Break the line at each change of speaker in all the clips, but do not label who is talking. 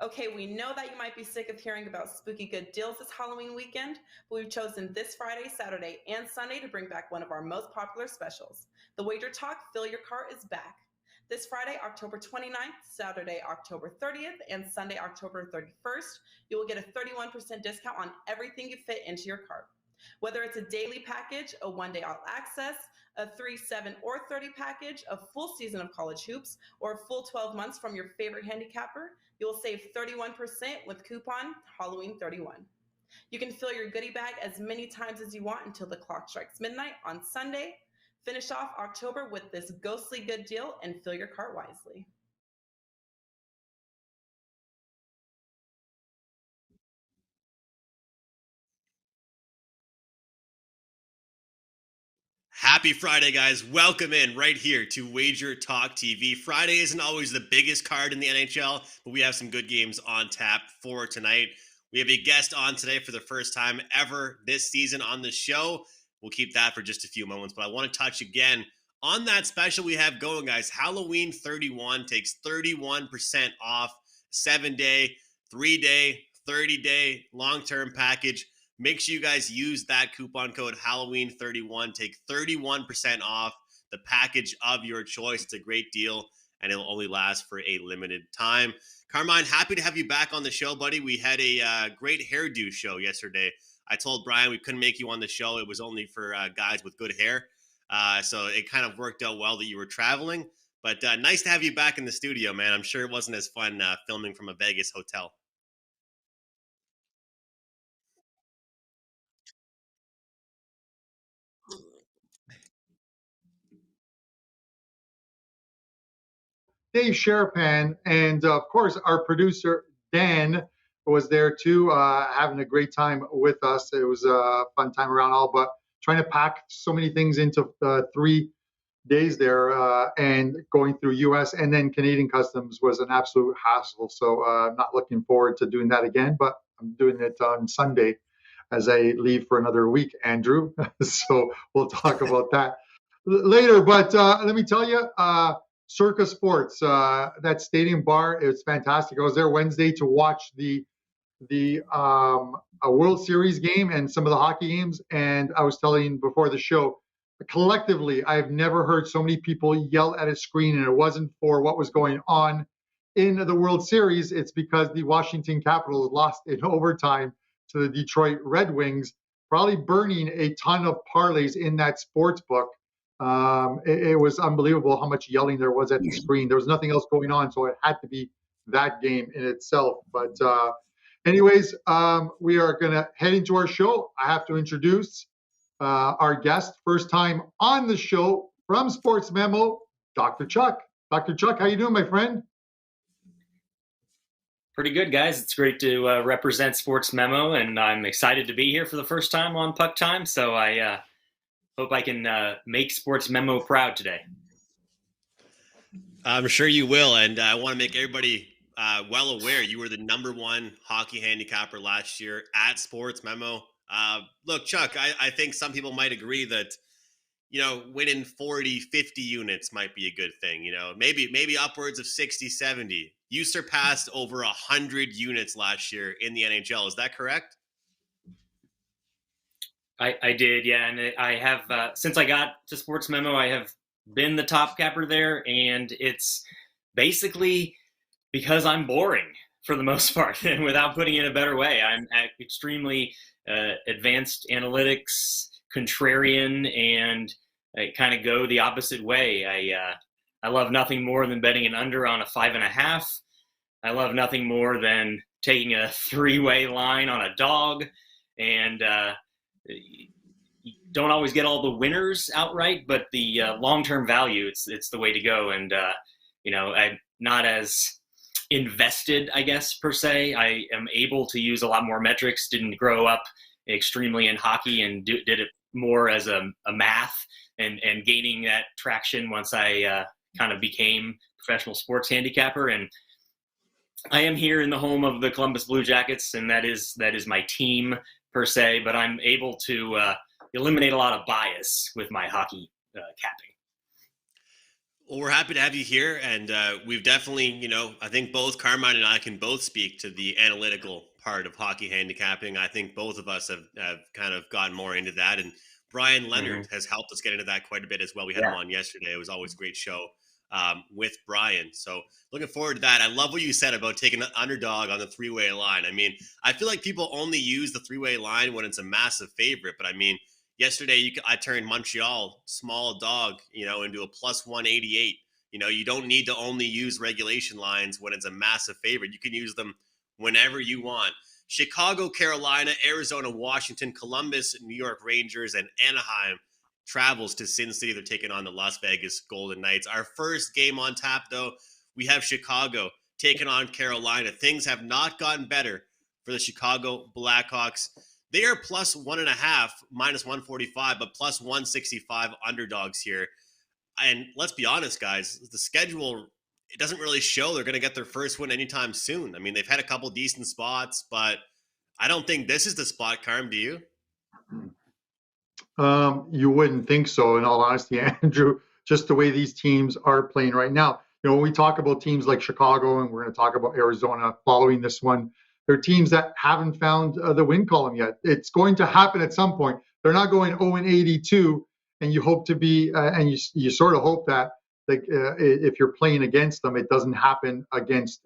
Okay, we know that you might be sick of hearing about spooky good deals this Halloween weekend, but we've chosen this Friday, Saturday, and Sunday to bring back one of our most popular specials. The WagerTalk Fill Your Cart is back. This Friday, October 29th, Saturday, October 30th, and Sunday, October 31st, you will get a 31% discount on everything you fit into your cart. Whether it's a daily package, a one-day all access, a 3, 7, or 30 package, a full season of college hoops, or a full 12 months from your favorite handicapper, you will save 31% with coupon Halloween31. You can fill your goodie bag as many times as you want until the clock strikes midnight on Sunday. Finish off October with this ghostly good deal and fill your cart wisely.
Happy Friday, guys. Welcome in right here to WagerTalk TV. Friday isn't always the biggest card in the NHL, but we have some good games on tap for tonight. We have a guest on today for the first time ever this season on the show. We'll keep that for just a few moments, but I want to touch again on that special we have going, guys. Halloween 31 takes 31% off 7-day, 3-day, 30-day long-term package. Make sure you guys use that coupon code Halloween31. Take 31% off the package of your choice. It's a great deal, and it'll only last for a limited time. Carmine, happy to have you back on the show, buddy. We had a great hairdo show yesterday. I told Brian we couldn't make you on the show. It was only for guys with good hair. So it kind of worked out well that you were traveling. But nice to have you back in the studio, man. I'm sure it wasn't as fun filming from a Vegas hotel.
Dave Sherapan, and of course, our producer, Dan, was there too, having a great time with us. It was a fun time around all, but trying to pack so many things into 3 days there and going through US and then Canadian customs was an absolute hassle. So I'm not looking forward to doing that again, but I'm doing it on Sunday as I leave for another week, Andrew. So we'll talk about that later. But let me tell you, Circa Sports, that stadium bar, it's fantastic. I was there Wednesday to watch the a World Series game and some of the hockey games, and I was telling before the show, collectively, I've never heard so many people yell at a screen, and it wasn't for what was going on in the World Series. It's because the Washington Capitals lost in overtime to the Detroit Red Wings, probably burning a ton of parlays in that sports book. It was unbelievable how much yelling there was at the screen. There was nothing else going on, so it had to be that game in itself. But anyways, we are going to head into our show. I have to introduce our guest, first time on the show from Sports Memo, Dr. Chuck. Dr. Chuck, how you doing, my friend?
Pretty good, guys. It's great to represent Sports Memo, and I'm excited to be here for the first time on Puck Time. So I hope I can make Sports Memo proud today.
I'm sure you will, and I want to make everybody well aware you were the #1 hockey handicapper last year at Sports Memo. Look, Chuck, I think some people might agree that, winning 40, 50 units might be a good thing. Maybe upwards of 60, 70. You surpassed over 100 units last year in the NHL. Is that correct?
I did, yeah. And I have, since I got to Sports Memo, I have been the top capper there. And it's basically because I'm boring for the most part. And without putting it in a better way, I'm extremely advanced analytics, contrarian, and I kind of go the opposite way. I love nothing more than betting an under on a 5.5. I love nothing more than taking a 3-way line on a dog, and you don't always get all the winners outright, but the long-term value, it's the way to go. And I'm not as invested, I guess, per se. I am able to use a lot more metrics. Didn't grow up extremely in hockey and did it more as a math and gaining that traction once I kind of became professional sports handicapper. And I am here in the home of the Columbus Blue Jackets, and that is my team per se, but I'm able to eliminate a lot of bias with my hockey capping.
Well, we're happy to have you here, and we've definitely, I think both Carmine and I can both speak to the analytical part of hockey handicapping. I think both of us have kind of gotten more into that, and Brian Leonard has helped us get into that quite a bit as well. We had him on yesterday. It was always a great show with Brian. So looking forward to that. I love what you said about taking an underdog on the three-way line. I mean, I feel like people only use the three-way line when it's a massive favorite, but I mean, yesterday, I turned Montreal small dog, into a plus 188. You don't need to only use regulation lines when it's a massive favorite. You can use them whenever you want. Chicago, Carolina, Arizona, Washington, Columbus, New York Rangers, and Anaheim travels to Sin City. They're taking on the Las Vegas Golden Knights. Our first game on tap, though, we have Chicago taking on Carolina. Things have not gotten better for the Chicago Blackhawks. They are plus 1.5, minus 145, but plus 165 underdogs here. And let's be honest, guys, the schedule, it doesn't really show they're going to get their first win anytime soon. I mean, they've had a couple decent spots, but I don't think this is the spot, Carm. Do you?
You wouldn't think so, in all honesty, Andrew, just the way these teams are playing right now. When we talk about teams like Chicago, and we're going to talk about Arizona following this one, they're teams that haven't found the win column yet. It's going to happen at some point. They're not going 0-82, and you hope to be, and you sort of hope that, like, if you're playing against them, it doesn't happen against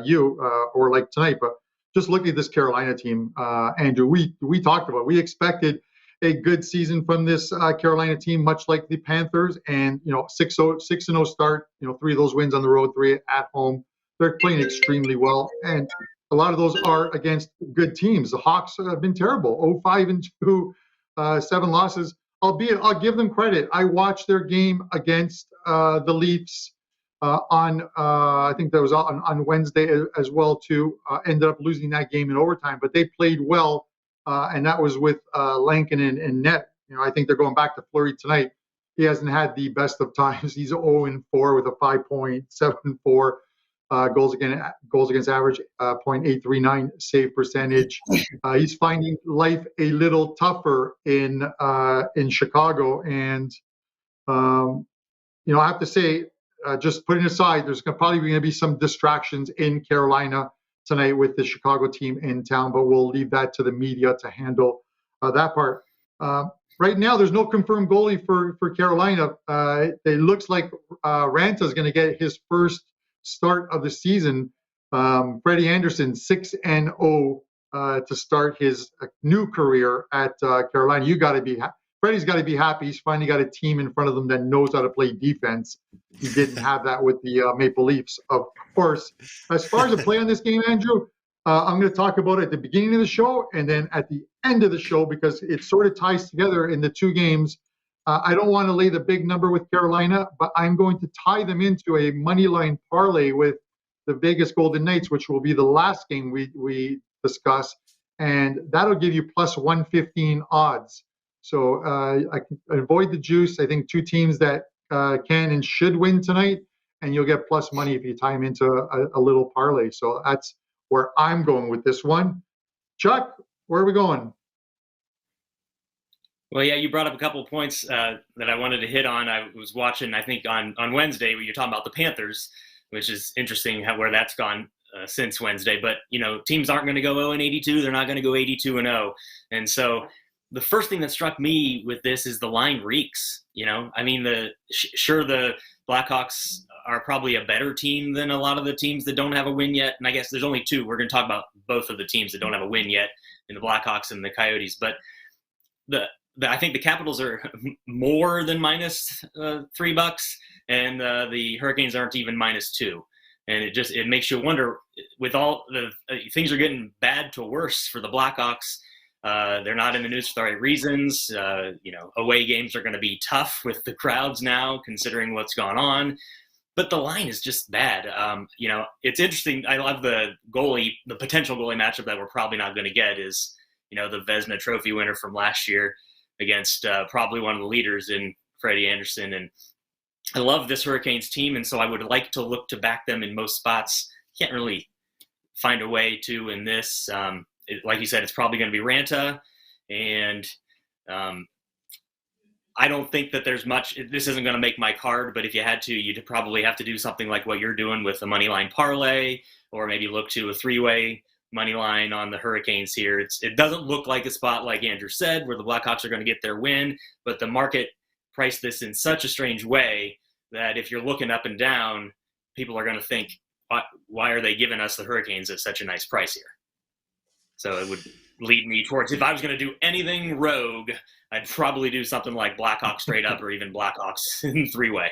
you or like tonight. But just look at this Carolina team, Andrew. We talked about. We expected a good season from this Carolina team, much like the Panthers, and 6-0 start. 3 of those wins on the road, 3 at home. They're playing extremely well, and a lot of those are against good teams. The Hawks have been terrible, 0-5-2, 7 losses. Albeit, I'll give them credit. I watched their game against the Leafs on, I think that was on Wednesday as well too. Ended up losing that game in overtime, but they played well, and that was with Lankin and net. I think they're going back to Fleury tonight. He hasn't had the best of times. He's 0-4 with a 5.74. Goals against average, 0.839 save percentage. He's finding life a little tougher in Chicago, and I have to say, just putting aside, there's probably going to be some distractions in Carolina tonight with the Chicago team in town, but we'll leave that to the media to handle that part. Right now, there's no confirmed goalie for Carolina. It looks like Ranta is going to get his first start of the season. Freddie Anderson, 6-0 to start his new career at Carolina. Freddie's got to be happy. He's finally got a team in front of them that knows how to play defense. He didn't have that with the Maple Leafs, of course. As far as the play on this game, Andrew, I'm going to talk about it at the beginning of the show and then at the end of the show, because it sort of ties together in the two games. I don't want to lay the big number with Carolina, but I'm going to tie them into a money line parlay with the Vegas Golden Knights, which will be the last game we discuss, and that'll give you plus 115 odds. So I can avoid the juice. I think two teams that can and should win tonight, and you'll get plus money if you tie them into a little parlay. So that's where I'm going with this one. Chuck, where are we going?
Well, yeah, you brought up a couple of points that I wanted to hit on. I was watching, I think, on Wednesday where you're talking about the Panthers, which is interesting where that's gone since Wednesday. But, teams aren't going to go 0-82. They're not going to go 82-0. And so the first thing that struck me with this is the line reeks. I mean, the Blackhawks are probably a better team than a lot of the teams that don't have a win yet. And I guess there's only two. We're going to talk about both of the teams that don't have a win yet, in the Blackhawks and the Coyotes. But I think the Capitals are more than minus $3, and the Hurricanes aren't even -2. And it makes you wonder, with all the things are getting bad to worse for the Blackhawks. They're not in the news for the right reasons. Away games are going to be tough with the crowds now, considering what's gone on. But the line is just bad. It's interesting. I love the potential goalie matchup that we're probably not going to get is, the Vezina Trophy winner from last year against probably one of the leaders in Freddie Anderson. And I love this Hurricanes team, and so I would like to look to back them in most spots. Can't really find a way to in this. Like you said, it's probably going to be Ranta, and I don't think that there's much. This isn't going to make my card, but if you had to, you'd probably have to do something like what you're doing with the money line parlay, or maybe look to a 3-way money line on the Hurricanes here. It doesn't look like a spot, like Andrew said, where the Blackhawks are going to get their win, but the market priced this in such a strange way that if you're looking up and down, people are going to think, why are they giving us the Hurricanes at such a nice price here? So it would lead me towards, if I was going to do anything rogue, I'd probably do something like Blackhawks straight up, or even Blackhawks in 3-way.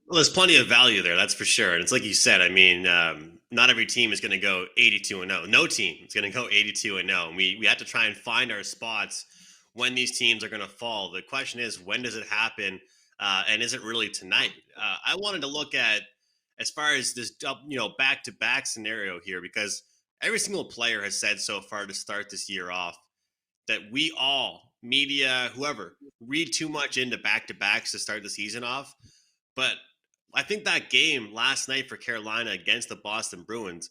Well, there's plenty of value there, that's for sure. And it's like you said, I mean, not every team is going to go 82-0. No team is going to go 82-0. We have to try and find our spots when these teams are going to fall. The question is, when does it happen? And is it really tonight? I wanted to look at, as far as this, back-to-back scenario here, because every single player has said so far to start this year off that we all, media, whoever, read too much into back-to-backs to start the season off. But I think that game last night for Carolina against the Boston Bruins,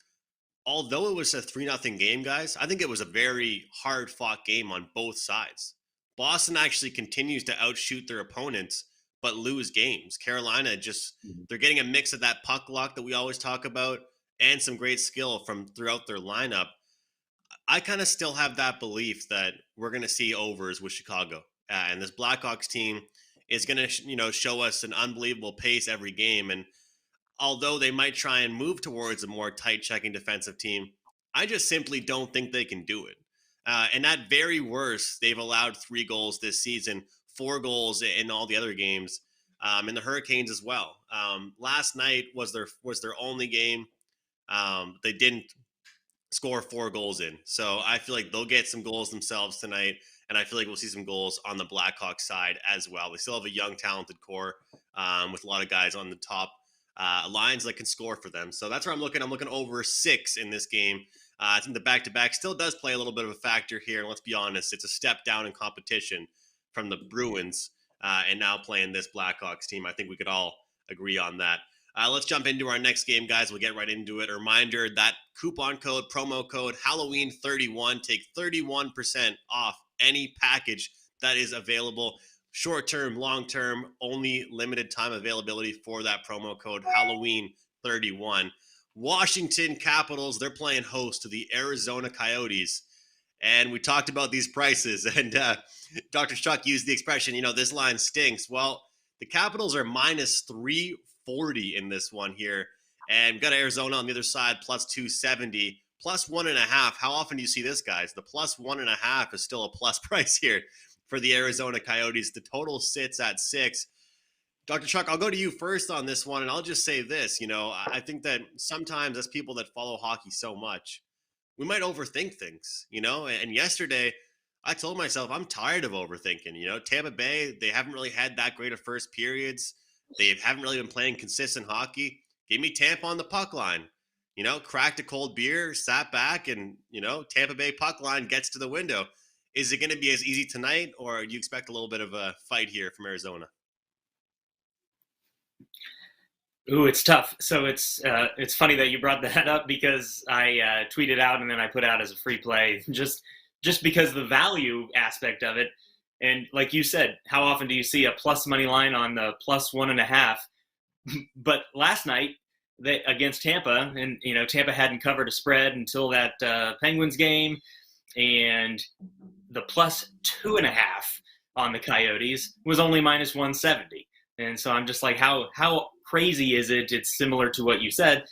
although it was a 3-0 game, guys, I think it was a very hard-fought game on both sides. Boston actually continues to outshoot their opponents, but lose games. Carolina they're getting a mix of that puck luck that we always talk about and some great skill from throughout their lineup. I kind of still have that belief that we're going to see overs with Chicago. And this Blackhawks team is going to, show us an unbelievable pace every game. And although they might try and move towards a more tight checking defensive team, I just simply don't think they can do it. And at very worst, they've allowed 3 goals this season, 4 goals in all the other games, and the Hurricanes as well. Last night was their only game. They didn't score 4 goals in. So I feel like they'll get some goals themselves tonight, and I feel like we'll see some goals on the Blackhawks side as well. They still have a young, talented core with a lot of guys on the top lines that can score for them. So that's where I'm looking. I'm looking over 6 in this game. I think the back-to-back still does play a little bit of a factor here. And let's be honest, it's a step down in competition from the Bruins and now playing this Blackhawks team. I think we could all agree on that. Let's jump into our next game, guys. We'll get right into it. A reminder, that coupon code, promo code, Halloween31, take 31% off any package that is available. Short-term, long-term, only limited time availability for that promo code, Halloween31. Washington Capitals, they're playing host to the Arizona Coyotes. And we talked about these prices, and Dr. Chuck used the expression, this line stinks. Well, the Capitals are minus 340 in this one here. And we've got Arizona on the other side, plus 270, plus 1.5. How often do you see this, guys? The plus 1.5 is still a plus price here for the Arizona Coyotes. The total sits at 6. Dr. Chuck, I'll go to you first on this one, and I'll just say this. I think that sometimes as people that follow hockey so much, we might overthink things, and yesterday I told myself I'm tired of overthinking. Tampa Bay, they haven't really had that great of first periods. They haven't really been playing consistent hockey. Give me Tampa on the puck line. Cracked a cold beer, sat back, and, Tampa Bay puck line gets to the window. Is it going to be as easy tonight, or do you expect a little bit of a fight here from Arizona?
Ooh, it's tough. So it's funny that you brought that up, because I tweeted out and then I put out as a free play just because the value aspect of it. And like you said, how often do you see a plus money line on the plus 1.5? But last night against Tampa, and Tampa hadn't covered a spread until that Penguins game, and the plus 2.5 on the Coyotes was only minus 170. And so I'm just like, how crazy is it? It's similar to what you said.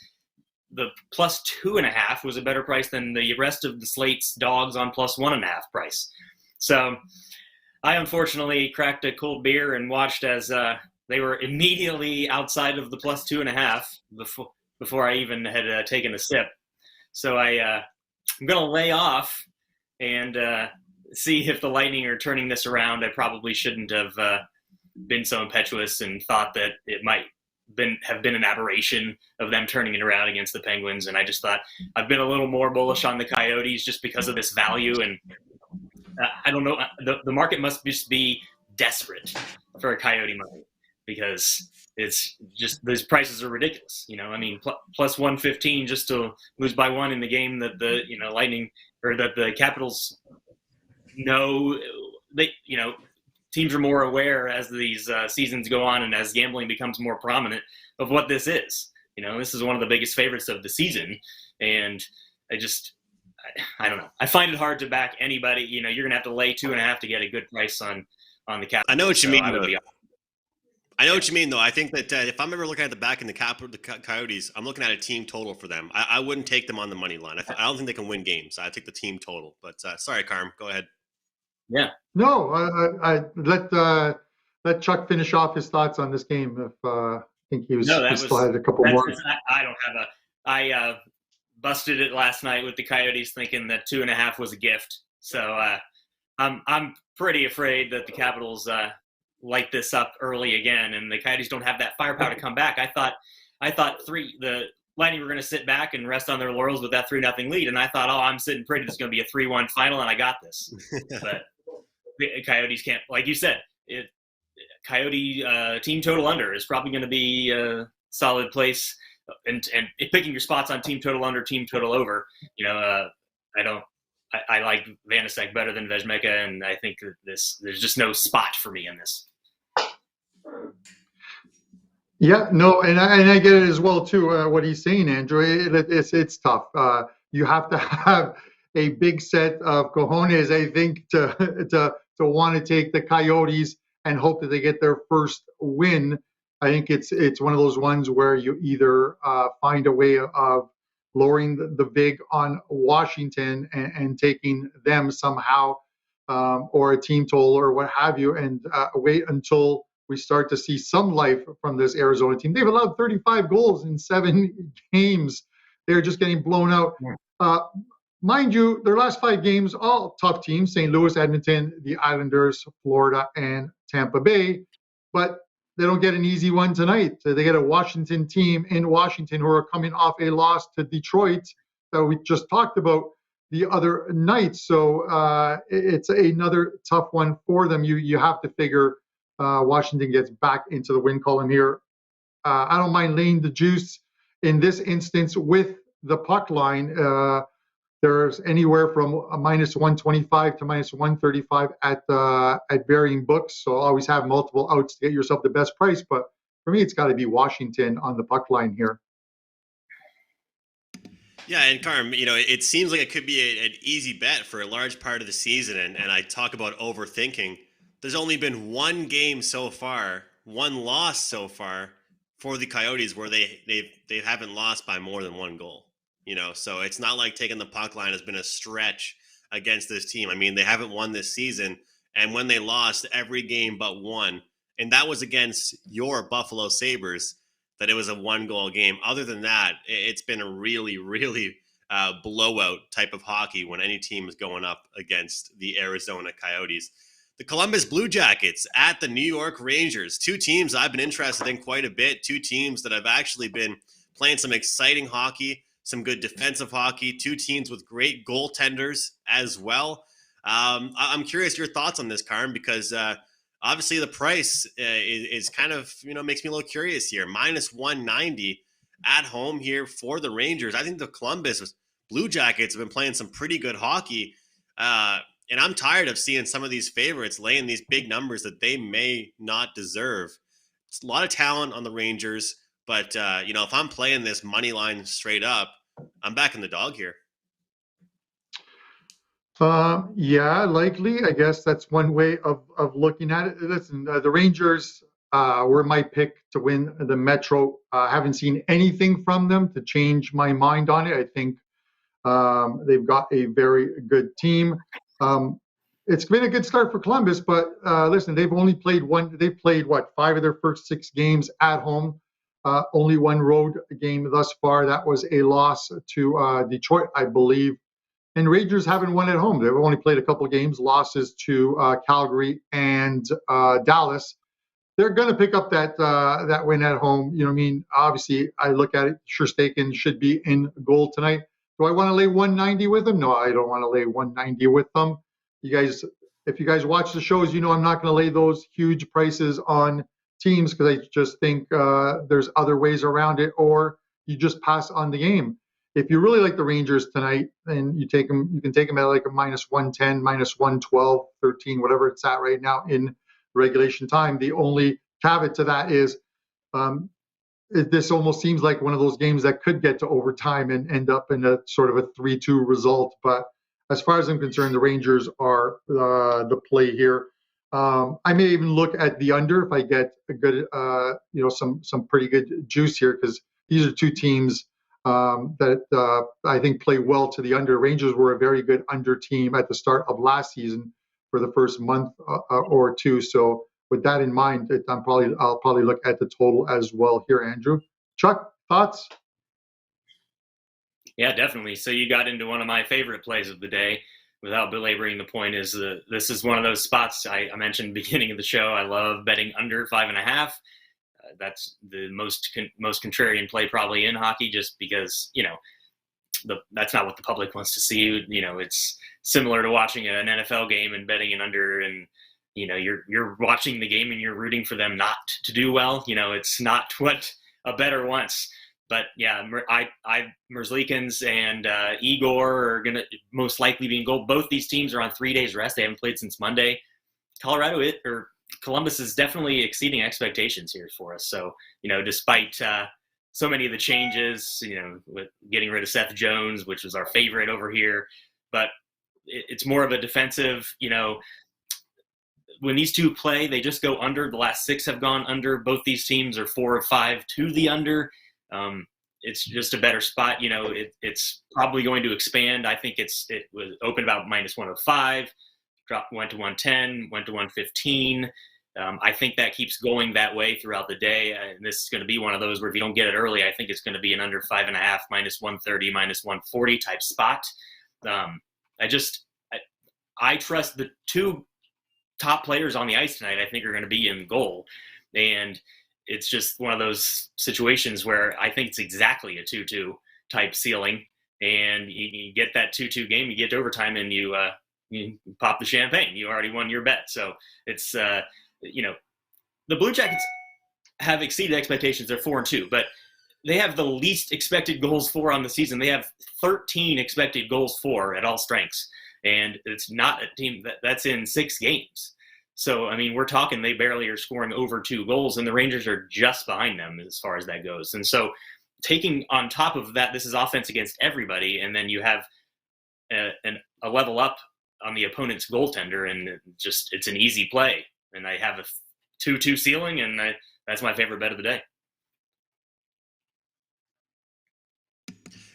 The plus 2.5 was a better price than the rest of the slate's dogs on plus 1.5 price. So I unfortunately cracked a cold beer and watched as they were immediately outside of the plus 2.5 before I even had taken a sip. So I'm going to lay off and see if the Lightning are turning this around. I probably shouldn't have been so impetuous and thought that it might have been an aberration of them turning it around against the Penguins. And I just thought I've been a little more bullish on the Coyotes just because of this value. And I don't know, the market must just be desperate for a Coyote money, because it's just, those prices are ridiculous. Plus 115 just to lose by 1 in the game that the Lightning, or that the Capitals know they, teams are more aware as these seasons go on and as gambling becomes more prominent of what this is. This is one of the biggest favorites of the season, and I don't know. I find it hard to back anybody. You're going to have to lay 2.5 to get a good price on the Capitals.
I know what you mean. I know what you mean, though. I think that if I'm ever looking at the back in the Coyotes, I'm looking at a team total for them. I wouldn't take them on the money line. I don't think they can win games. I take the team total. But sorry, Carm, go ahead.
Yeah.
No, I let Chuck finish off his thoughts on this game. If I think he still had a couple more.
I don't have I busted it last night with the Coyotes, thinking that 2.5 was a gift. So I'm pretty afraid that the Capitals light this up early again, and the Coyotes don't have that firepower to come back. I thought the Lightning were going to sit back and rest on their laurels with that 3-0 lead, and I thought, I'm sitting pretty. It's going to be a 3-1 final, and I got this. But the Coyotes can't, like you said. Coyote team total under is probably going to be a solid place, and picking your spots on team total under, team total over. I like Vanacek better than Vezmeka, and I think there's just no spot for me in this.
Yeah, no, and I get it as well too. What he's saying, Andrew, it's tough. You have to have a big set of cojones, I think, to want to take the Coyotes and hope that they get their first win. I think it's one of those ones where you either find a way of lowering the vig on Washington and taking them somehow, or a team total or what have you, and wait until we start to see some life from this Arizona team. They've allowed 35 goals in 7 games. They're just getting blown out. Mind you, their last 5 games, all tough teams: St. Louis, Edmonton, the Islanders, Florida, and Tampa Bay. But they don't get an easy one tonight. They get a Washington team in Washington who are coming off a loss to Detroit that we just talked about the other night. So it's another tough one for them. You have to figure Washington gets back into the win column here. I don't mind laying the juice in this instance with the puck line. There's anywhere from a -125 to -135 at varying books. So always have multiple outs to get yourself the best price. But for me, it's got to be Washington on the puck line here.
Yeah, and Carm, it seems like it could be an easy bet for a large part of the season. And I talk about overthinking. There's only been one game so far, one loss so far for the Coyotes where they haven't lost by more than 1 goal. So it's not like taking the puck line has been a stretch against this team. I mean, they haven't won this season, and when they lost every game but one, and that was against your Buffalo Sabres, that it was a 1-goal game. Other than that, it's been a really, really blowout type of hockey when any team is going up against the Arizona Coyotes. The Columbus Blue Jackets at the New York Rangers, 2 teams I've been interested in quite a bit, 2 teams that have actually been playing some exciting hockey, some good defensive hockey, 2 teams with great goaltenders as well. I'm curious your thoughts on this, Carm, because obviously the price is kind of, makes me a little curious here. -190 at home here for the Rangers. I think the Columbus Blue Jackets have been playing some pretty good hockey. And I'm tired of seeing some of these favorites laying these big numbers that they may not deserve. It's a lot of talent on the Rangers, but if I'm playing this money line straight up, I'm backing the dog here.
Yeah, likely. I guess that's one way of looking at it. Listen, the Rangers were my pick to win the Metro. Haven't seen anything from them to change my mind on it. I think they've got a very good team. It's been a good start for Columbus, but listen, they've only played one. They've played 5 of their first 6 games at home. Only 1 road game thus far. That was a loss to Detroit, I believe. And Rangers haven't won at home. They've only played a couple of games, losses to Calgary and Dallas. They're going to pick up that win at home. Obviously, I look at it. Sherstaken should be in goal tonight. Do I want to lay 190 with them? No, I don't want to lay 190 with them. If you guys watch the shows, I'm not going to lay those huge prices on teams because I just think there's other ways around it, or you just pass on the game. If you really like the Rangers tonight, then you can take them at like a -110, -112, 13, whatever it's at right now in regulation time. The only caveat to that is this almost seems like one of those games that could get to overtime and end up in a sort of a 3-2 result. But as far as I'm concerned, the Rangers are the play here. I may even look at the under if I get a good, some pretty good juice here, because these are two teams that I think play well to the under. Rangers were a very good under team at the start of last season for the first month or two. So with that in mind, I'll probably look at the total as well here, Andrew. Chuck, thoughts?
Yeah, definitely. So you got into one of my favorite plays of the day. Without belaboring the point, this is one of those spots I mentioned beginning of the show. I love betting under 5.5. That's the most contrarian play probably in hockey, just because that's not what the public wants to see. It's similar to watching an NFL game and betting an under, and you're watching the game and you're rooting for them not to do well. It's not what a bettor wants. But yeah, Merzlikins and Igor are going to most likely be in goal. Both these teams are on 3 days rest. They haven't played since Monday. Columbus is definitely exceeding expectations here for us. So, despite so many of the changes, with getting rid of Seth Jones, which was our favorite over here, but it's more of a defensive, when these two play, they just go under. The last 6 have gone under. Both these teams are 4 or 5 to the under. It's just a better spot. It's probably going to expand. I think it was open about -105, went to 110, went to 115. I think that keeps going that way throughout the day. And this is going to be one of those where if you don't get it early, I think it's going to be an under 5.5, -130, -140 type spot. I trust the 2 top players on the ice tonight. I think are going to be in goal, and it's just one of those situations where I think it's exactly a 2-2 type ceiling, and you get that 2-2 game, you get to overtime, and you pop the champagne. You already won your bet. So it's the Blue Jackets have exceeded expectations. They're 4-2, but they have the least expected goals for on the season. They have 13 expected goals for at all strengths, and it's not a team that's in 6 games. So, we're talking they barely are scoring over 2 goals, and the Rangers are just behind them as far as that goes. And so taking on top of that, this is offense against everybody, and then you have a level up on the opponent's goaltender, and it's an easy play. And I have a 2-2 ceiling, and that's my favorite bet of the day.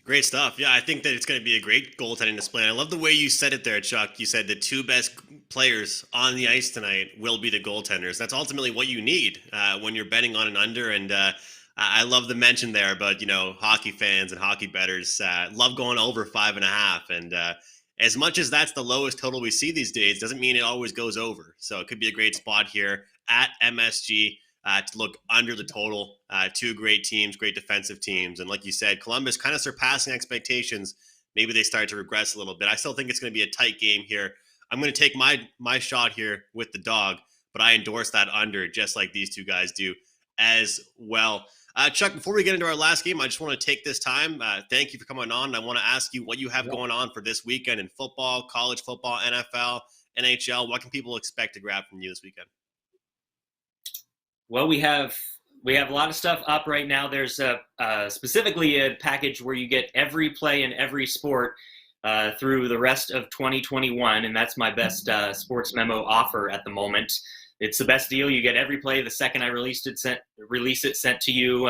Great stuff. Yeah, I think that it's going to be a great goaltending display. I love the way you said it there, Chuck. You said the 2 best players on the ice tonight will be the goaltenders. That's ultimately what you need when you're betting on an under. And I love the mention there, but hockey fans and hockey bettors love going over 5.5. And as much as that's the lowest total we see these days, doesn't mean it always goes over. So it could be a great spot here at MSG. To look under the total. 2 great teams, great defensive teams. And like you said, Columbus kind of surpassing expectations. Maybe they start to regress a little bit. I still think it's going to be a tight game here. I'm going to take my shot here with the dog, but I endorse that under just like these 2 guys do as well. Chuck, before we get into our last game, I just want to take this time. Thank you for coming on. I want to ask you what you have going on for this weekend in football, college football, NFL, NHL. What can people expect to grab from you this weekend?
Well, we have a lot of stuff up right now. There's specifically a package where you get every play in every sport through the rest of 2021, and that's my best sports memo offer at the moment. It's the best deal. You get every play the second I release it sent to you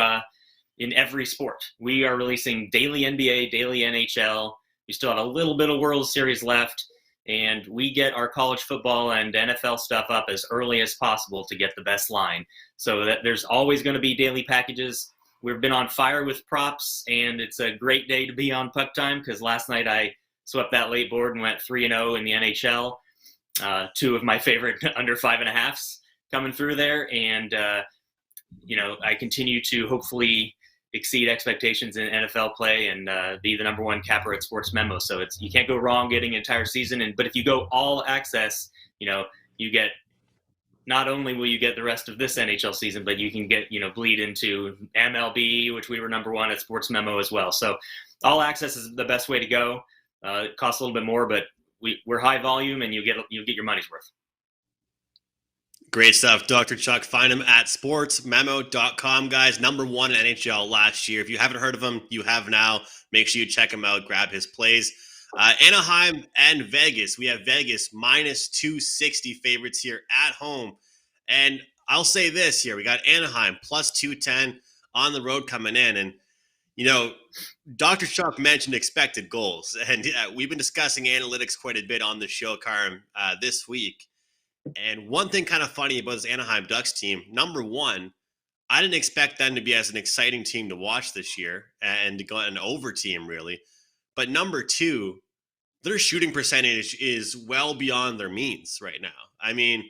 in every sport. We are releasing daily NBA, daily NHL. We still have a little bit of World Series left. And we get our college football and NFL stuff up as early as possible to get the best line. So that there's always going to be daily packages. We've been on fire with props, and it's a great day to be on Puck Time because last night I swept that late board and went 3-0 in the NHL. 2 of my favorite under 5.5s coming through there. And, I continue to hopefully exceed expectations in NFL play and be the number 1 capper at Sports Memo. So you can't go wrong getting an entire season. But if you go all access, you get, not only will you get the rest of this NHL season, but you can get, bleed into MLB, which we were number 1 at Sports Memo as well. So all access is the best way to go. It costs a little bit more, but we're high volume and you get your money's worth.
Great stuff, Dr. Chuck. Find him at sportsmemo.com, guys. Number one in NHL last year. If you haven't heard of him, you have now. Make sure you check him out, grab his plays. Anaheim and Vegas. We have Vegas minus 260 favorites here at home. And I'll say this here. We got Anaheim plus 210 on the road coming in. And, you know, Dr. Chuck mentioned expected goals. And we've been discussing analytics quite a bit on the show, Carm, this week. And one thing kind of funny about this Anaheim Ducks team, number one, I didn't expect them to be as an exciting team to watch this year and to go an over team, really. But number two, their shooting percentage is well beyond their means right now. I mean,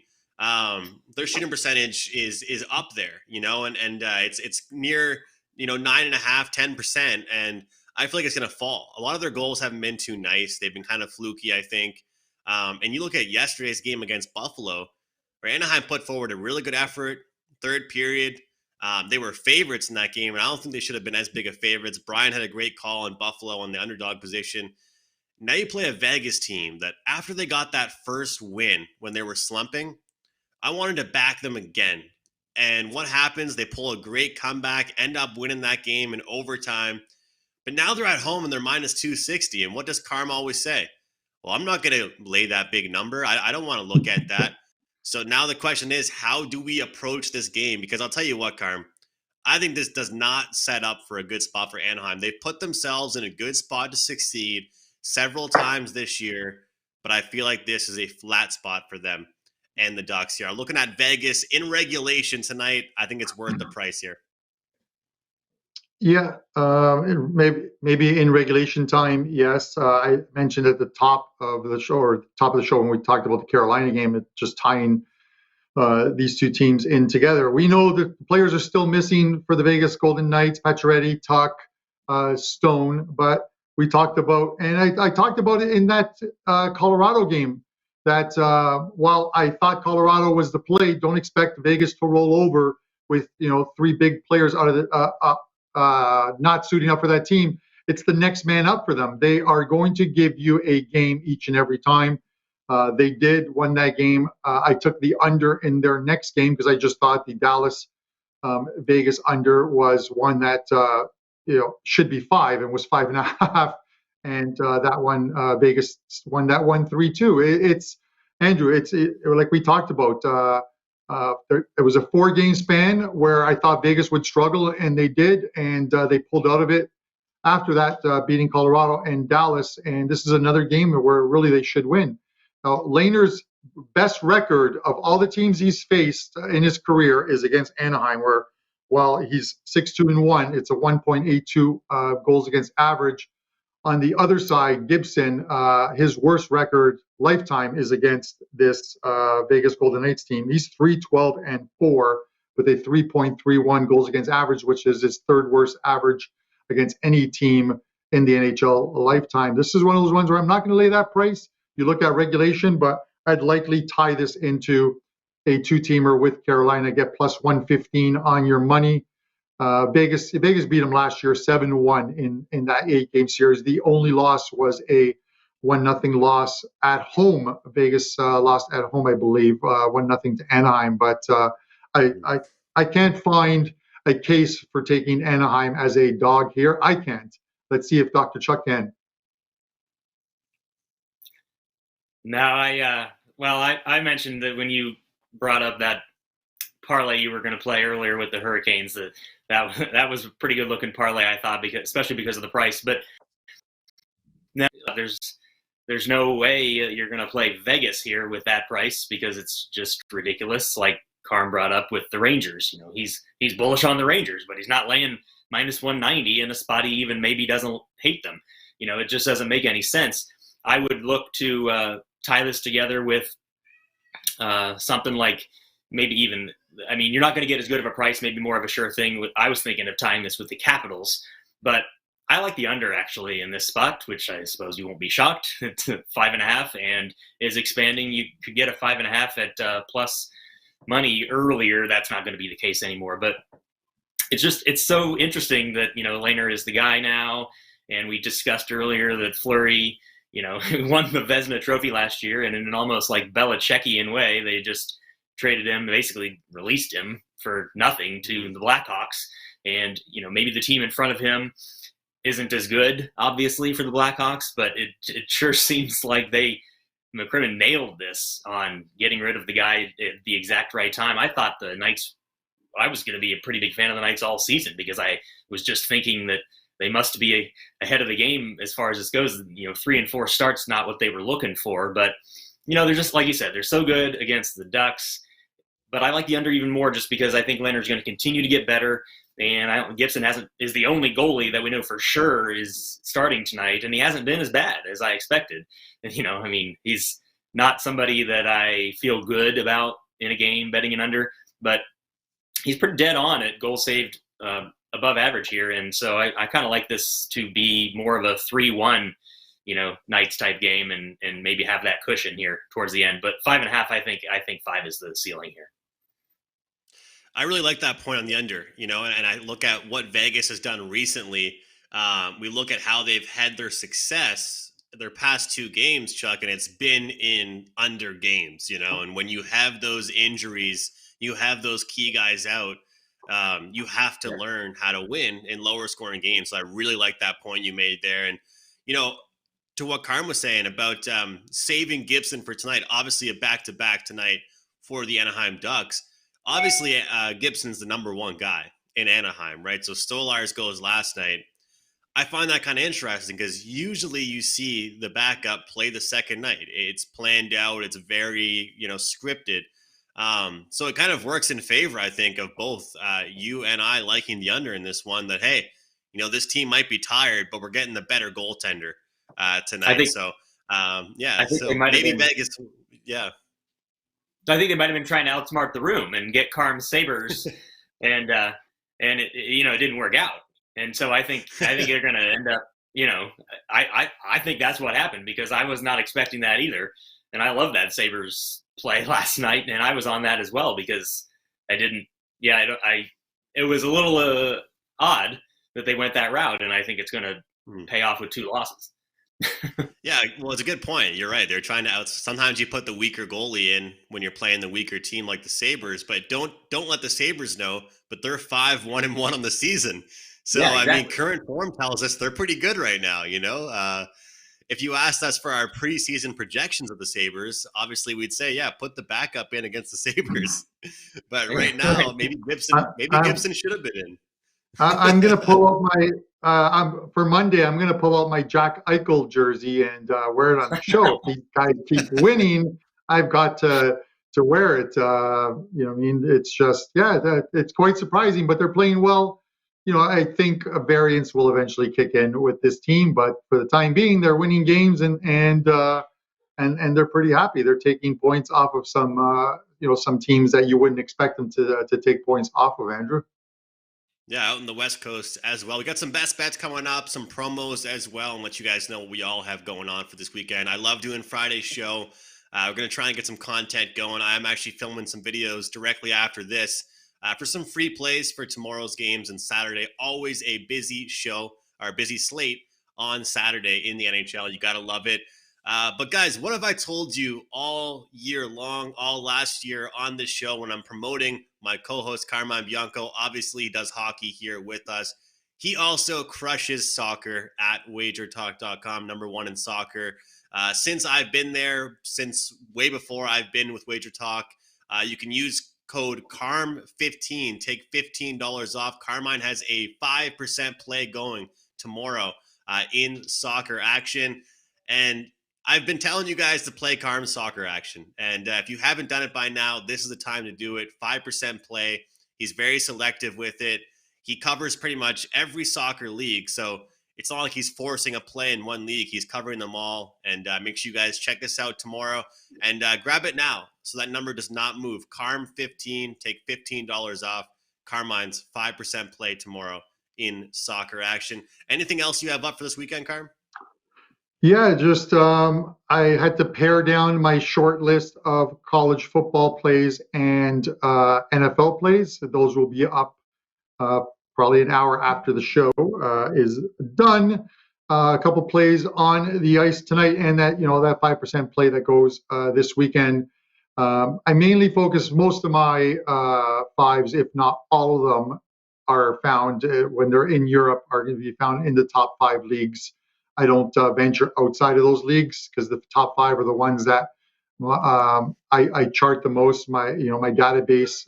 their shooting percentage is up there, you know, and it's near, 9.5, 10%. And I feel like it's going to fall. A lot of their goals haven't been too nice. They've been kind of fluky, I think. And you look at yesterday's game against Buffalo, where Anaheim put forward a really good effort, third period. They were favorites in that game, and I don't think they should have been as big of favorites. Brian had a great call on Buffalo on the underdog position. Now you play a Vegas team that after they got that first win when they were slumping, I wanted to back them again. And what happens? They pull a great comeback, end up winning that game in overtime. But now they're at home and they're minus 260. And what does Carm always say? Well, I'm not going to lay that big number. I don't want to look at that. So now the question is, how do we approach this game? Because I'll tell you what, Carm, I think this does not set up for a good spot for Anaheim. They've put themselves in a good spot to succeed several times this year, but I feel like this is a flat spot for them and the Ducks here. I'm looking at Vegas in regulation tonight. I think it's worth the price here.
Yeah, maybe in regulation time, yes. I mentioned at the top of the show when we talked about the Carolina game, just tying these two teams in together. We know that the players are still missing for the Vegas Golden Knights: Pacioretty, Tuck, Stone. But we talked about, and I talked about it in that Colorado game, that while I thought Colorado was the play, don't expect Vegas to roll over with three big players out of the not suiting up for that team. It's the next man up for them. They are going to give you a game each and every time. They did win that game. I took the under in their next game because I just thought the Dallas Vegas under was one that should be 5 and was 5.5. And that one Vegas won that one 3-2. It's Andrew. It's like we talked about. It was a 4-game span where I thought Vegas would struggle, and they did, and they pulled out of it after that, beating Colorado and Dallas. And this is another game where really they should win. Now, Lehner's best record of all the teams he's faced in his career is against Anaheim, where while he's 6-2-1, it's a 1.82 goals against average. On the other side, Gibson, his worst record lifetime is against this Vegas Golden Knights team. He's 3-12-4 with a 3.31 goals against average, which is his third worst average against any team in the NHL lifetime. This is one of those ones where I'm not going to lay that price. You look at regulation, but I'd likely tie this into a 2-teamer with Carolina, get plus 115 on your money. Vegas beat them last year 7-1 in that 8-game series. The only loss was a 1-0 loss at home. Vegas lost at home, I believe, 1-0 to Anaheim. But I can't find a case for taking Anaheim as a dog here. I can't. Let's see if Dr. Chuck can.
No, I mentioned that when you brought up that parlay you were going to play earlier with the Hurricanes, that was a pretty good looking parlay, I thought, especially because of the price. But now there's no way you're going to play Vegas here with that price because it's just ridiculous. Like Carm brought up with the Rangers, he's bullish on the Rangers, but he's not laying minus 190 in a spot he even maybe doesn't hate them. It just doesn't make any sense. I would look to tie this together with something like maybe even, you're not going to get as good of a price, maybe more of a sure thing. I was thinking of tying this with the Capitals, but I like the under actually in this spot, which I suppose you won't be shocked, to 5.5 and is expanding. You could get a 5.5 at plus money earlier. That's not going to be the case anymore, but it's so interesting that, Lehner is the guy now. And we discussed earlier that Fleury, won the Vezina Trophy last year, and in an almost like Belichickian way, they just traded him, basically released him for nothing to the Blackhawks. And, maybe the team in front of him isn't as good, obviously, for the Blackhawks, but it sure seems like McCrimmon nailed this on getting rid of the guy at the exact right time. I thought the Knights, I was going to be a pretty big fan of the Knights all season, because I was just thinking that they must be ahead of the game as far as this goes. 3 and 4 starts, not what they were looking for, but they're just, like you said, they're so good against the Ducks. But I like the under even more, just because I think Leonard's going to continue to get better. And Gibson is the only goalie that we know for sure is starting tonight, and he hasn't been as bad as I expected. And, he's not somebody that I feel good about in a game betting and under, but he's pretty dead on at goal saved above average here. And so I kind of like this to be more of a 3-1, Knights type game, and maybe have that cushion here towards the end. But 5.5, I think 5 is the ceiling here.
I really like that point on the under, and I look at what Vegas has done recently. We look at how they've had their success their past 2 games, Chuck, and it's been in under games, and when you have those injuries, you have those key guys out, you have to learn how to win in lower scoring games. So I really like that point you made there. And, to what Carm was saying about saving Gibson for tonight, obviously a back-to-back tonight for the Anaheim Ducks. Obviously, Gibson's the number 1 guy in Anaheim, right? So Stolarz goes last night. I find that kind of interesting, because usually you see the backup play the second night. It's planned out. It's very, scripted. So it kind of works in favor, I think, of both you and I liking the under in this one, that, hey, this team might be tired, but we're getting the better goaltender tonight. I think maybe Vegas,
So I think they might have been trying to outsmart the room and get Carm's Sabres, and it didn't work out. And so I think they're going to end up, I think that's what happened, because I was not expecting that either. And I love that Sabres play last night, and I was on that as well, because it was a little odd that they went that route, and I think it's going to pay off with 2 losses.
Yeah, well, it's a good point. You're right. They're trying to sometimes you put the weaker goalie in when you're playing the weaker team like the Sabres, but don't let the Sabres know, but they're 5-1-1 on the season. So, exactly. I mean, current form tells us they're pretty good right now, If you asked us for our preseason projections of the Sabres, obviously we'd say, put the backup in against the Sabres. But right now, maybe Gibson should have been in.
I'm going to pull out for Monday, I'm going to pull out my Jack Eichel jersey and wear it on the show. If these guys keep winning, I've got to wear it. It's just, it's quite surprising, but they're playing well. I think a variance will eventually kick in with this team, but for the time being, they're winning games and they're pretty happy. They're taking points off of some teams that you wouldn't expect them to take points off of, Andrew.
Yeah, out in the West Coast as well. We got some best bets coming up, some promos as well, and let you guys know what we all have going on for this weekend. I love doing Friday's show. We're going to try and get some content going. I'm actually filming some videos directly after this for some free plays for tomorrow's games and Saturday. Always a busy show, or busy slate on Saturday in the NHL. You got to love it. But guys, what have I told you all year long, all last year on this show when I'm promoting my co-host Carmine Bianco? Obviously, he does hockey here with us. He also crushes soccer at WagerTalk.com, number 1 in soccer. Since I've been there, since way before I've been with WagerTalk, you can use code CARM15, take $15 off. Carmine has a 5% play going tomorrow in soccer action. And I've been telling you guys to play Carm soccer action. And if you haven't done it by now, this is the time to do it. 5% play. He's very selective with it. He covers pretty much every soccer league. So it's not like he's forcing a play in one league. He's covering them all. And make sure you guys check this out tomorrow and grab it now so that number does not move. Carm15, take $15 off. Carmine's 5% play tomorrow in soccer action. Anything else you have up for this weekend, Carm?
Yeah, just I had to pare down my short list of college football plays and NFL plays. Those will be up probably an hour after the show is done. A couple plays on the ice tonight, and that 5% play that goes this weekend. I mainly focus most of my fives, if not all of them, are found when they're in Europe, are going to be found in the top 5 leagues. I don't venture outside of those leagues because the top 5 are the ones that I chart the most. My database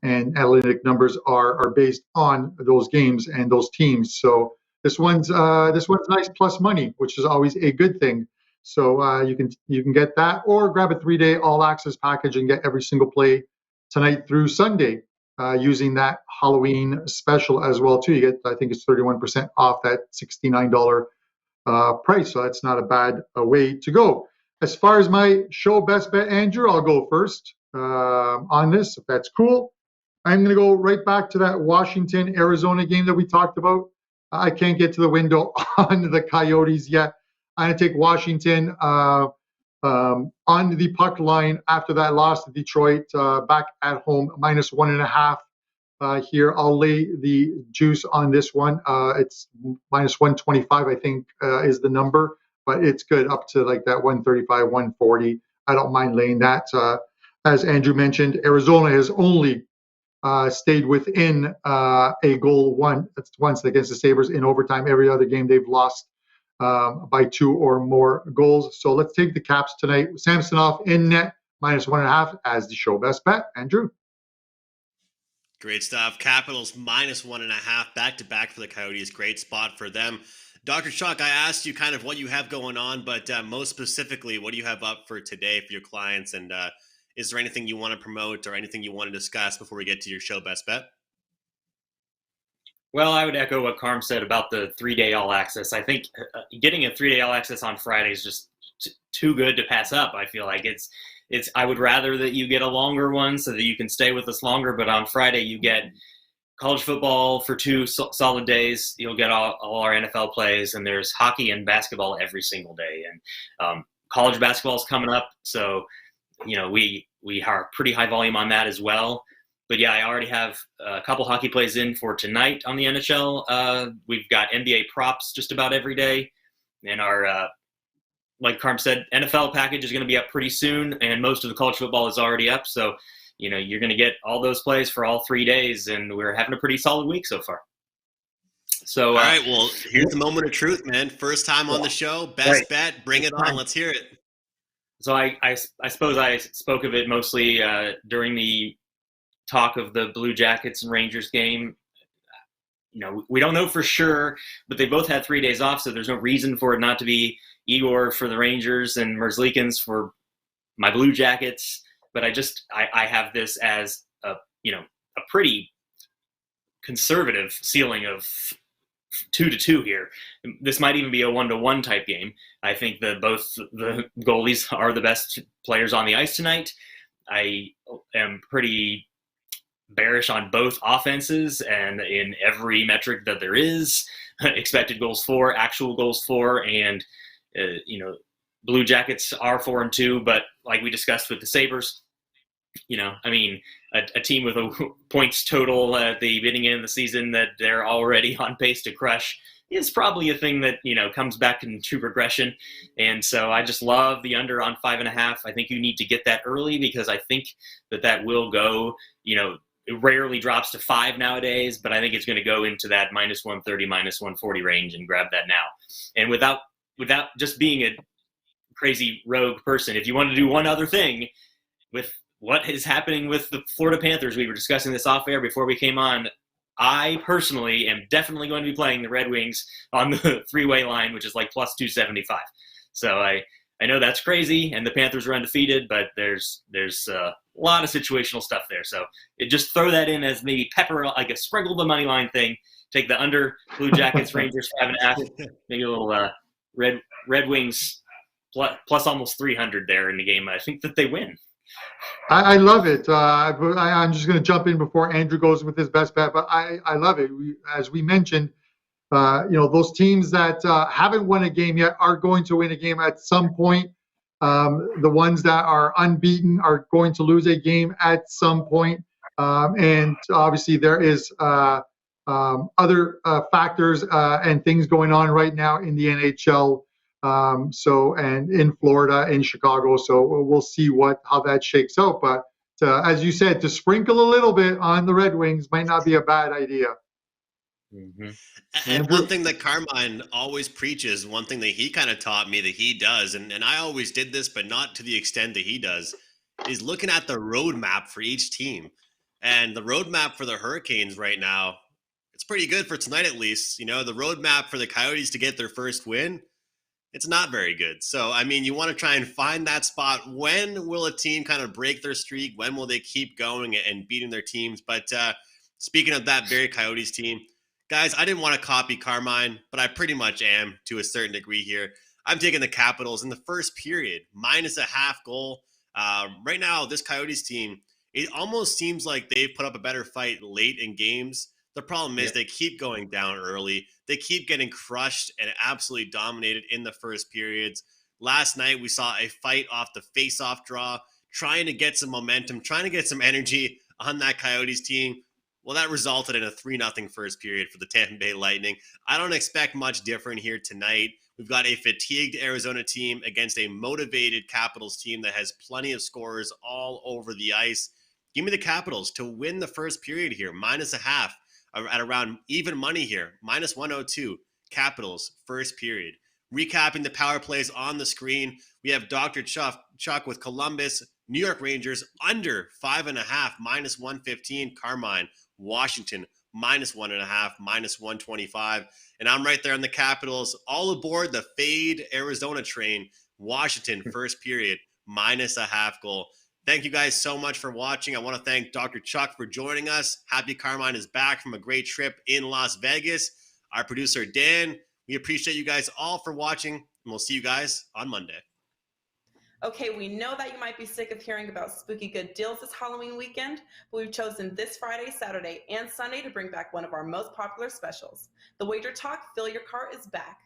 and analytic numbers are based on those games and those teams. So this one's nice plus money, which is always a good thing. So you can get that, or grab a 3-day all access package and get every single play tonight through Sunday using that Halloween special as well too. You get, I think it's 31% off that $69 price. So that's not a bad way to go. As far as my show best bet, Andrew, I'll go first on this, if that's cool. I'm going to go right back to that Washington-Arizona game that we talked about. I can't get to the window on the Coyotes yet. I'm going to take Washington on the puck line after that loss to Detroit, back at home, -1.5 here. I'll lay the juice on this one. It's -125, I think, is the number, but it's good up to like that 135, 140. I don't mind laying that. As Andrew mentioned, Arizona has only stayed within a goal once against the Sabres in overtime. Every other game they've lost by 2 or more goals. So let's take the Caps tonight. Samsonov in net, -1.5 as the show best bet. Andrew?
Great stuff. Capitals -1.5 back-to-back for the Coyotes. Great spot for them. Dr. Chuck, I asked you kind of what you have going on, but most specifically, what do you have up for today for your clients? And is there anything you want to promote or anything you want to discuss before we get to your show best bet?
Well, I would echo what Carm said about the 3-day all access. I think getting a 3-day all access on Friday is just too good to pass up. I feel like it's. I would rather that you get a longer one so that you can stay with us longer. But on Friday, you get college football for 2 solid days. You'll get all our NFL plays, and there's hockey and basketball every single day. And college basketball is coming up, so we are pretty high volume on that as well. But yeah, I already have a couple hockey plays in for tonight on the NHL. We've got NBA props just about every day. And our, like Carm said, NFL package is going to be up pretty soon. And most of the college football is already up. So, you're going to get all those plays for all 3 days. And we're having a pretty solid week so far. So,
all right, well, here's the moment of truth, man. First time on the show, best bet, bring it on. Let's hear it.
So I suppose I spoke of it mostly during the talk of the Blue Jackets and Rangers game. We don't know for sure, but they both had 3 days off, so there's no reason for it not to be Igor for the Rangers and Merzlikins for my Blue Jackets. But I have this as a pretty conservative ceiling of 2-2 here. This might even be a 1-1 type game. I think that both the goalies are the best players on the ice tonight. I am pretty bearish on both offenses and in every metric that there is. Expected goals for, actual goals for, and Blue Jackets are 4-2, but like we discussed with the Sabres, a team with a points total at the beginning of the season that they're already on pace to crush is probably a thing that, comes back in true progression. And so I just love the under on 5.5. I think you need to get that early because I think that will go, it rarely drops to 5 nowadays, but I think it's going to go into that -130, -140 range and grab that now. And without just being a crazy rogue person, if you want to do one other thing with what is happening with the Florida Panthers, we were discussing this off air before we came on. I personally am definitely going to be playing the Red Wings on the 3-way line, which is like +275. So I know that's crazy, and the Panthers are undefeated, but there's a lot of situational stuff there. So just throw that in as maybe pepper, like a sprinkle the money line thing. Take the under, Blue Jackets, Rangers 5.5, maybe a little Red Wings plus almost 300 there in the game. I think that they win.
I love it. I'm just going to jump in before Andrew goes with his best bet, but I love it. As we mentioned, those teams that haven't won a game yet are going to win a game at some point. The ones that are unbeaten are going to lose a game at some point. And obviously there is other factors and things going on right now in the NHL And in Florida, in Chicago. So we'll see how that shakes out. But as you said, to sprinkle a little bit on the Red Wings might not be a bad idea.
Mm-hmm. And one thing that Carmine always preaches, one thing that he kind of taught me that he does, and I always did this, but not to the extent that he does, is looking at the roadmap for each team. And the roadmap for the Hurricanes right now, it's pretty good for tonight at least. You know, the roadmap for the Coyotes to get their first win, it's not very good. So, I mean, you want to try and find that spot. When will a team kind of break their streak? When will they keep going and beating their teams? But speaking of that very Coyotes team, guys, I didn't want to copy Carmine, but I pretty much am to a certain degree here. I'm taking the Capitals in the first period, minus a half goal. Right now, this Coyotes team, it almost seems like they've put up a better fight late in games. The problem is they keep going down early. They keep getting crushed and absolutely dominated in the first periods. Last night, we saw a fight off the face-off draw, trying to get some momentum, trying to get some energy on that Coyotes team. Well, that resulted in a 3-0 first period for the Tampa Bay Lightning. I don't expect much different here tonight. We've got a fatigued Arizona team against a motivated Capitals team that has plenty of scorers all over the ice. Give me the Capitals to win the first period here, minus a half at around even money here, minus 102. Capitals, first period. Recapping the power plays on the screen, we have Dr. Chuck with Columbus, New York Rangers under 5.5, minus 115. Carmine, Washington, minus 1.5, minus 125. And I'm right there on the Capitals, all aboard the fade Arizona train. Washington, first period, minus a half goal. Thank you guys so much for watching. I want to thank Dr. Chuck for joining us. Happy Carmine is back from a great trip in Las Vegas. Our producer, Dan, we appreciate you guys all for watching, and we'll see you guys on Monday.
Okay, we know that you might be sick of hearing about spooky good deals this Halloween weekend, but we've chosen this Friday, Saturday, and Sunday to bring back one of our most popular specials. The WagerTalk Fill Your Cart is back.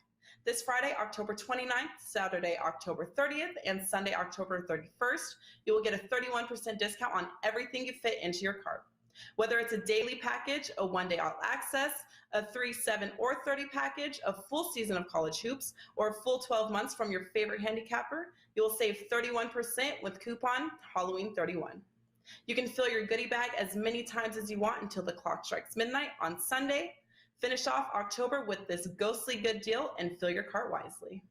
This Friday, October 29th, Saturday, October 30th, and Sunday, October 31st, you will get a 31% discount on everything you fit into your cart. Whether it's a daily package, a one-day all access, a 3, 7, or 30 package, a full season of college hoops, or a full 12 months from your favorite handicapper, you will save 31% with coupon Halloween31. You can fill your goodie bag as many times as you want until the clock strikes midnight on Sunday. Finish off October with this ghostly good deal and fill your cart wisely.